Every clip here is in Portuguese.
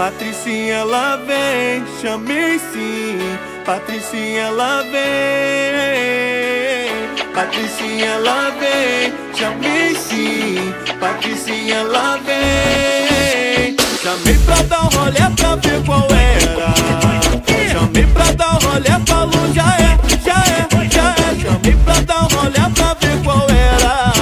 Patricinha, ela vem, chamei sim. Patricinha, ela vem. Patricinha, ela vem, chamei sim. Patricinha, ela vem. Chamei pra dar um rolê pra ver qual era. Chamei pra dar um rolê, falou já é, já é, já é. Chamei pra dar um rolê pra ver qual era.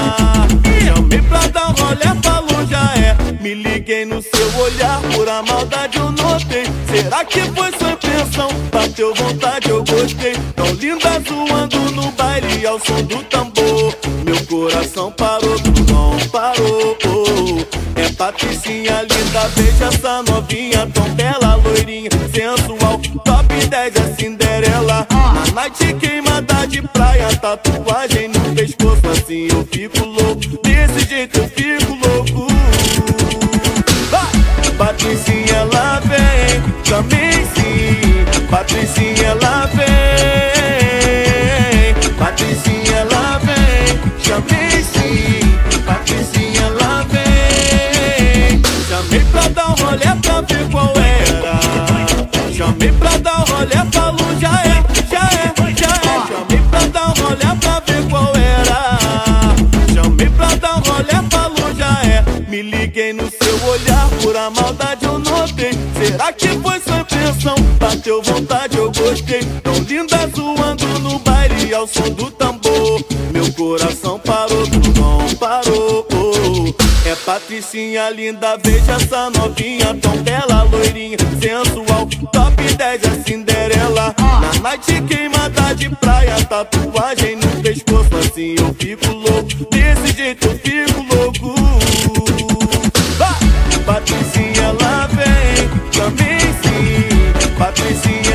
Chamei pra dar um rolê, falou já é. Me liguei no seu olhar, pura maldade eu notei. Será que foi sua impressão? Bateu vontade, eu gostei. Tão linda zoando no baile ao som do tambor. Meu coração parou, não parou. É Patricinha linda, veja essa novinha tão bela, loirinha, sensual, top 10 é Cinderela. Na night queimada de praia, tatuagem no pescoço, assim eu fico louco. Desse jeito eu fico louco. Patricinha, ela vem, também sim. Patricinha, ela vem. Patricinha, ela vem, chamei sim. Patricinha, ela vem. Chamei pra dar um rolê pra ver qual era. Chamei pra dar um rolê, falou já é, já é, já é. Chamei pra dar um rolê pra ver qual era. Chamei pra dar um rolê, falou já é. Me liguei no seu olhar, pura maldade eu notei. Será que foi sua impressão? Bateu vontade, eu gostei. Tão linda zoando no baile ao som do tambor. Meu coração parou, não parou. É Patricinha linda, veja essa novinha tão bela, loirinha, sensual, top 10 é Cinderela. Na night queimada de praia, tatuagem no pescoço, assim eu fico louco. Desse jeito eu fico louco. Patricinha, ela vem, também sim. Patricinha,